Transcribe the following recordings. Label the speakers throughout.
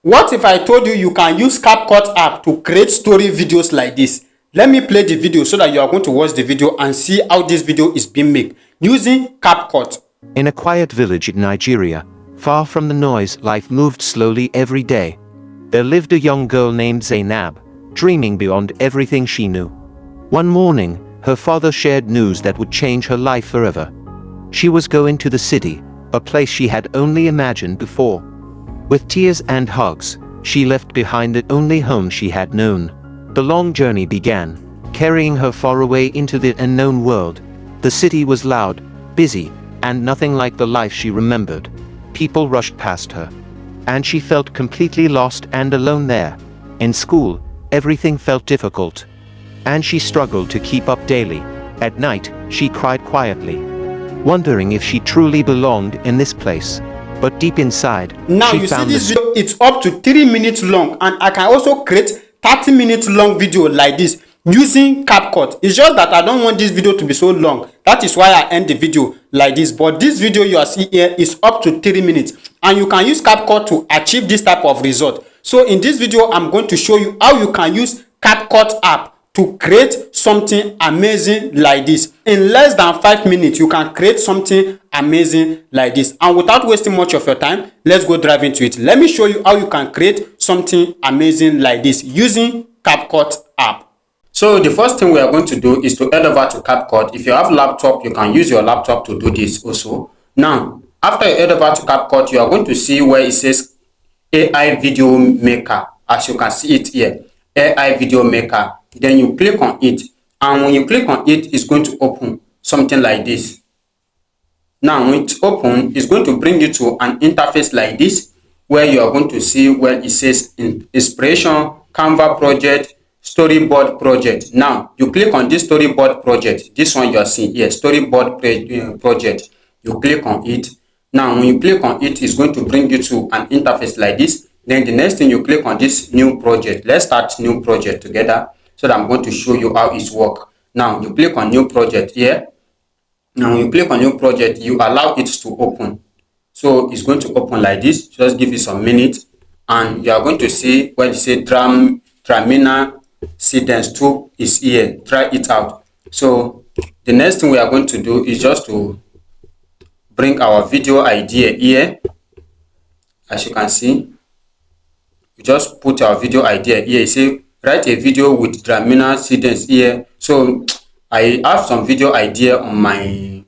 Speaker 1: What if I told you you can use CapCut app to create story videos like this? Let me play the video so that you are going to watch the video and see how this video is being made using CapCut.
Speaker 2: In a quiet village in Nigeria, far from the noise, life moved slowly every day. There lived a young girl named Zainab, dreaming beyond everything she knew. One morning, her father shared news that would change her life forever. She was going to the city, a place she had only imagined before. With tears and hugs, she left behind the only home she had known. The long journey began, carrying her far away into the unknown world. The city was loud, busy, and nothing like the life she remembered. People rushed past her, and she felt completely lost and alone there. In school, everything felt difficult, and she struggled to keep up daily. At night, she cried quietly, wondering if she truly belonged in this place. But deep inside,
Speaker 1: now
Speaker 2: she
Speaker 1: you see
Speaker 2: found
Speaker 1: this video, it's up to 3 minutes long, and I can also create 30 minutes long video like this using CapCut. It's just that I don't want this video to be so long. That is why I end the video like this. But this video you are seeing here is up to 3 minutes, and you can use CapCut to achieve this type of result. So in this video, I'm going to show you how you can use CapCut app to create something amazing like this. In less than 5 minutes, you can create something amazing like this. And without wasting much of your time, let's go dive into it. Let me show you how you can create something amazing like this using CapCut app. So the first thing we are going to do is to head over to CapCut. If you have laptop, you can use your laptop to do this also. Now, after you head over to CapCut, you are going to see where it says AI video maker. As you can see it here, AI video maker. Then you click on it, and when you click on it, it's going to open something like this. Now when it's open, it's going to bring you to an interface like this, where you are going to see where it says inspiration, Canva project, storyboard project. Now you click on this storyboard project, this one you are seeing here, storyboard project. You click on it. Now when you click on it, it's going to bring you to an interface like this. Then the next thing, you click on this new project. Let's start new project together, so that I'm going to show you how it works. Now you click on new project here. Now when you click on new project, you allow it to open. So it's going to open like this. Just give it some minutes, and you are going to see where you say Dramina Cadence 2 is here. Try it out. So the next thing we are going to do is just to bring our video idea here. As you can see, we just put our video idea here. You say write a video with Dramina Cadence here. So I have some video idea on my,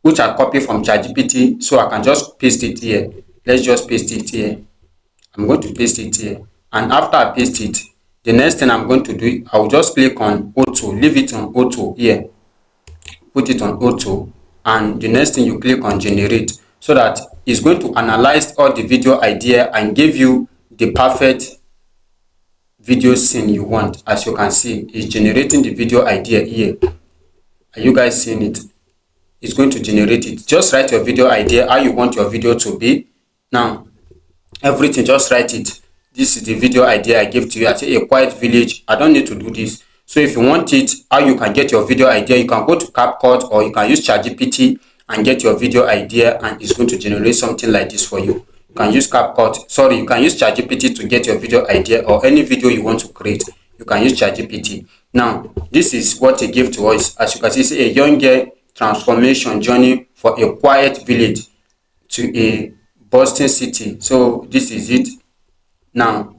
Speaker 1: which I copy from ChatGPT, so I can just paste it here. Let's just paste it here. I'm going to paste it here, and after I paste it, the next thing I'm going to do, I'll just click on auto, leave it on auto here, put it on auto, and the next thing you click on generate, so that it's going to analyze all the video idea and give you the perfect video scene you want. As you can see, it's generating the video idea here. Are you guys seeing it? It's going to generate it. Just write your video idea, how you want your video to be. Now everything, just write it. This is the video idea I give to you. I say a quiet village. I don't need to do this. So if you want it, how you can get your video idea, you can go to CapCut, or you can use ChatGPT and get your video idea, and it's going to generate something like this for you. You can use CapCut. Sorry, you can use ChatGPT to get your video idea, or any video you want to create. You can use ChatGPT. Now, this is what it gave to us. As you can see, it's a young girl transformation journey for a quiet village to a Boston city. So this is it. Now,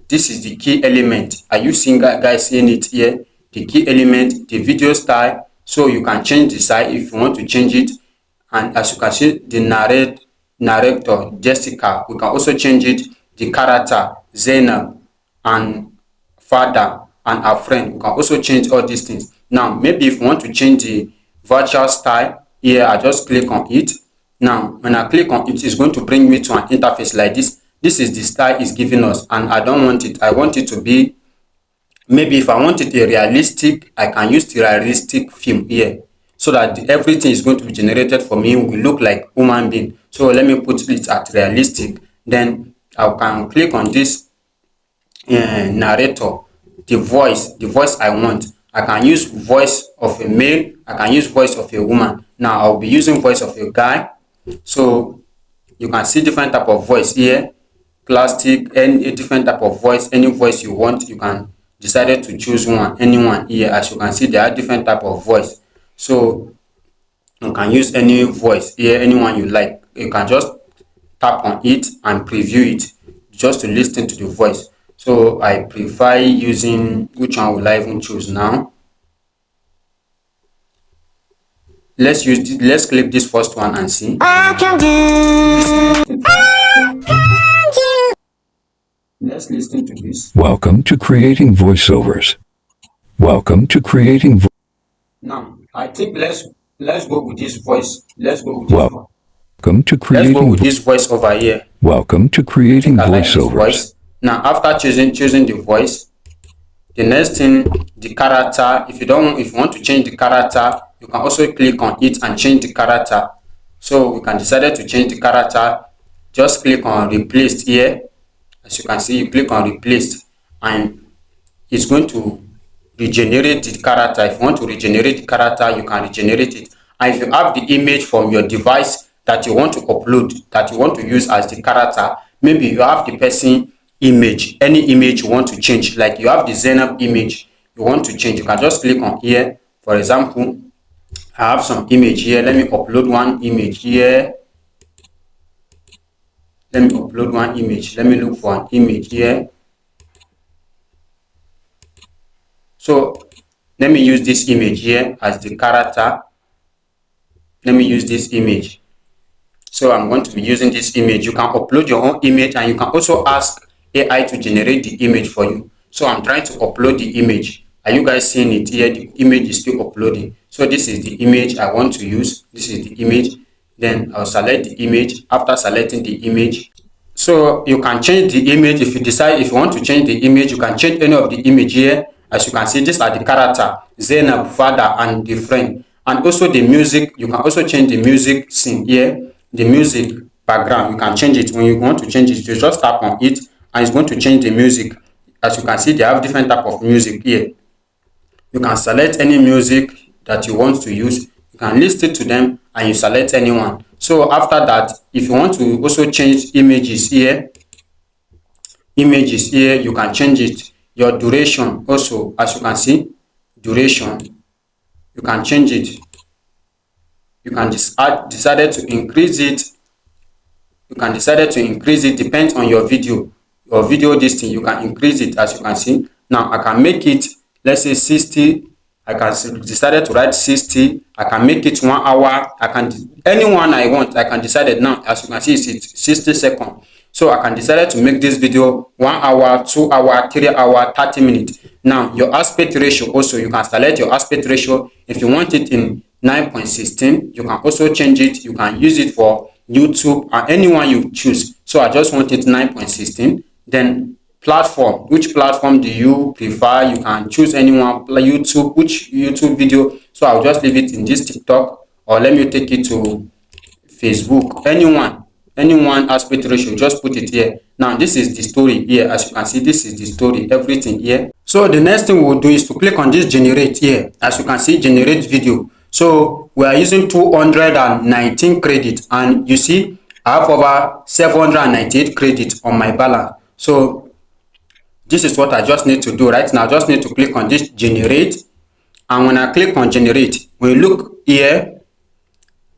Speaker 1: this is the key element. Are you seeing, guys, seeing it here? The key element, the video style. So you can change the style if you want to change it. And as you can see, the narrator Jessica, we can also change it. The character Zainab, and father and our friend, we can also change all these things. Now maybe if you want to change the virtual style here, I just click on it. Now when I click on it, it's going to bring me to an interface like this. This is the style it's giving us, and I don't want it. I want it to be, maybe if I want it a realistic, I can use the realistic film here, so that everything is going to be generated for me will look like human being. So let me put it at realistic. Then I can click on this narrator, the voice I want. I can use voice of a male, I can use voice of a woman. Now I'll be using voice of a guy. So you can see different type of voice here. plastic, any different type of voice, any voice you want, you can decide to choose one, anyone here. As you can see, there are different type of voice. So you can use any voice here, anyone you like. You can just tap on it and preview it just to listen to the voice. So I prefer using, which one will I even choose now? Let's click this first one and see. Let's listen to this.
Speaker 3: Welcome to creating voiceovers. Welcome to creating
Speaker 1: Now, I think let's go with this voice. Let's go with this one.
Speaker 3: Welcome to
Speaker 1: Let's go
Speaker 3: creating
Speaker 1: with this voice over here.
Speaker 3: Welcome to creating
Speaker 1: I like this
Speaker 3: voiceovers.
Speaker 1: voice. Now, after choosing the voice, the next thing, the character. If you want to change the character, you can also click on it and change the character. So we can decide to change the character. Just click on replaced here. As you can see, you click on replaced and it's going to regenerate the character. If you want to regenerate the character, you can regenerate it. And if you have the image from your device that you want to upload, that you want to use as the character, maybe you have the person image, any image you want to change, like you have the Zainab image you want to change, you can just click on here. For example, I have some image here. Let me upload one image here. Let me upload one image. Let me look for an image here. So let me use this image here as the character. Let me use this image. So I'm going to be using this image. You can upload your own image and you can also ask AI to generate the image for you. So I'm trying to upload the image. Are you guys seeing it here? The image is still uploading. So this is the image I want to use. This is the image. Then I'll select the image. After selecting the image, so you can change the image. If you want to change the image, you can change any of the image here. As you can see, these are the character, Zainab, father, and the friend. And also the music, you can also change the music scene here, the music background. You can change it. When you want to change it, you just tap on it and it's going to change the music. As you can see, they have different type of music here. You can select any music that you want to use. You can list it to them and you select anyone. So after that, if you want to also change images here, you can change it. Your duration also, as you can see, duration, you can change it. You can decide to increase it. You can decide to increase it, depends on your video. Your video, this thing, you can increase it. As you can see, now I can make it, let's say 60. I can decide to write 60. I can make it 1 hour. I can, anyone I want, I can decide it now. As you can see, it's 60 seconds. So I can decide to make this video 1 hour, 2 hour, 3 hour, 30 minutes. Now your aspect ratio also, you can select your aspect ratio. If you want it in 9.16, you can also change it. You can use it for YouTube and anyone you choose. So I just want it 9.16. Then platform, which platform do you prefer? You can choose anyone, like YouTube, which YouTube video. So I'll just leave it in this TikTok, or let me take it to Facebook. Anyone aspect ratio, just put it here. Now this is the story here. As you can see, this is the story, everything here. So the next thing we'll do is to click on this generate here. As you can see, generate video. So we are using 219 credits, and you see I have over 798 credits on my balance. So this is what I just need to do right now. I just need to click on this generate, and when I click on generate, when you look here,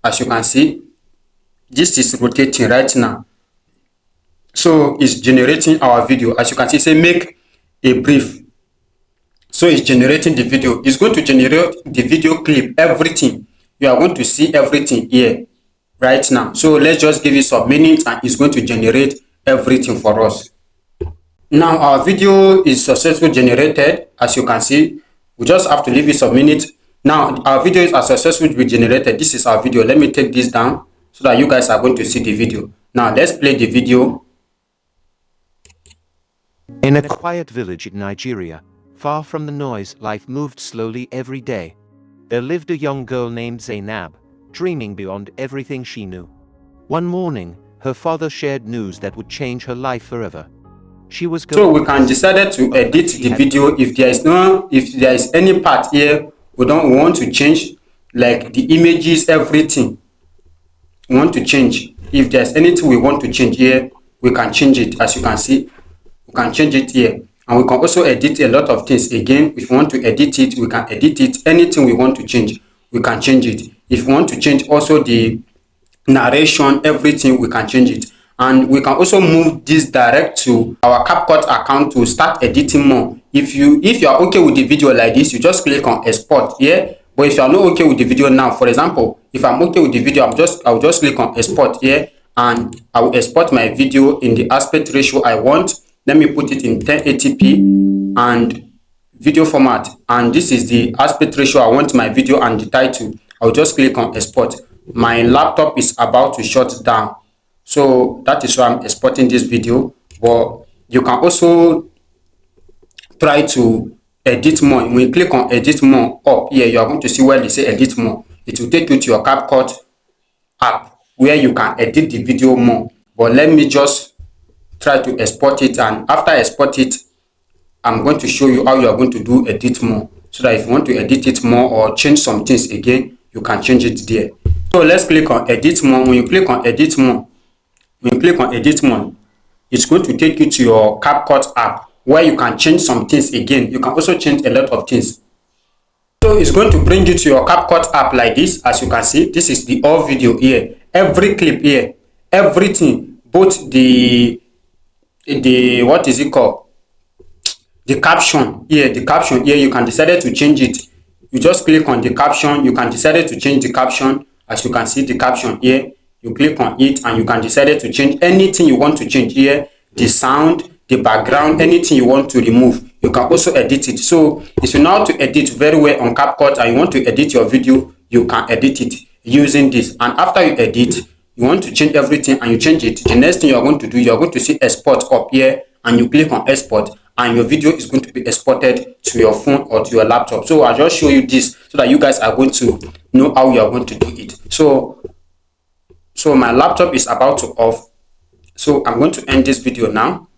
Speaker 1: as you can see, this is rotating right now. So it's generating our video. As you can see, say make a brief. So it's generating the video. It's going to generate the video clip, everything. You are going to see everything here right now. So let's just give it some minutes and it's going to generate everything for us. Now our video is successfully generated. As you can see, we just have to leave it some minutes. Now our video is successfully generated. This is our video. Let me take this down so that you guys are going to see the video. Now let's play the video.
Speaker 2: In a quiet village in Nigeria, far from the noise, life moved slowly every day. There lived a young girl named Zainab, dreaming beyond everything she knew. One morning, her father shared news that would change her life forever. She was going.
Speaker 1: So we can decide to edit the video. If there is any part here we want to change, like the images, everything we want to change. If there's anything we want to change here, we can change it. As you can see, we can change it here, and we can also edit a lot of things. Again, if you want to edit it, we can edit it. Anything we want to change, we can change it. If you want to change also the narration, everything, we can change it. And we can also move this direct to our CapCut account to start editing more. If you are okay with the video like this, you just click on export here. But if you are not okay with the video now, for example, if I'm okay with the video, I'll just click on export here, and I will export my video in the aspect ratio I want. Let me put it in 1080p and video format, and this is the aspect ratio I want my video and the title. I'll just click on export. My laptop is about to shut down, so that is why I'm exporting this video. But you can also try to edit more. When you click on edit more up here, you are going to see where they say edit more. It will take you to your CapCut app where you can edit the video more. But let me just try to export it, and after I export it, I'm going to show you how you are going to do edit more, so that if you want to edit it more or change some things again, you can change it there. So let's click on edit more. When you click on edit more, it's going to take you to your CapCut app where you can change some things again. You can also change a lot of things. So it's going to bring you to your CapCut app like this. As you can see, this is the all video here, every clip here, everything, both the what is it called, the caption here, you can decide to change it. You just click on the caption. You can decide to change the caption. As you can see, the caption here, you click on it and you can decide to change anything you want to change here, the sound, the background, anything you want to remove. You can also edit it. So if you know how to edit very well on CapCut and you want to edit your video, you can edit it using this. And after you edit, you want to change everything and you change it, the next thing you are going to do, you are going to see export up here, and you click on export, and your video is going to be exported to your phone or to your laptop. So I'll just show you this so that you guys are going to know how you are going to do it. So my laptop is about to off, so I'm going to end this video now.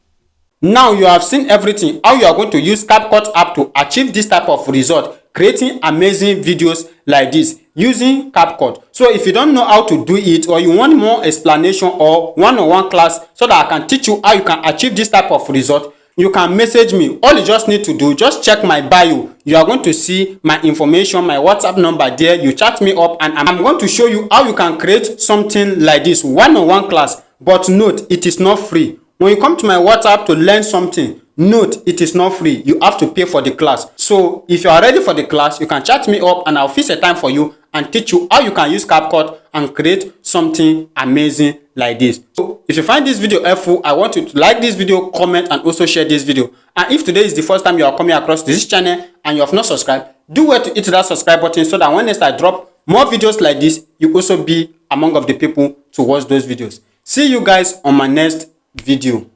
Speaker 1: Now you have seen everything, how you are going to use CapCut app to achieve this type of result, creating amazing videos like this using CapCut. So if you don't know how to do it, or you want more explanation or one-on-one class so that I can teach you how you can achieve this type of result, you can message me. All you just need to do, just check my bio. You are going to see my information, my WhatsApp number there. You chat me up and I'm going to show you how you can create something like this one-on-one class. But note, it is not free. When you come to my WhatsApp to learn something, note, it is not free. You have to pay for the class. So if you are ready for the class, you can chat me up and I'll fix a time for you and teach you how you can use CapCut and create something amazing like this. So if you find this video helpful, I want you to like this video, comment, and also share this video. And if today is the first time you are coming across this channel and you have not subscribed, do well to hit that subscribe button so that when next I drop more videos like this, you also be among of the people to watch those videos. See you guys on my next video.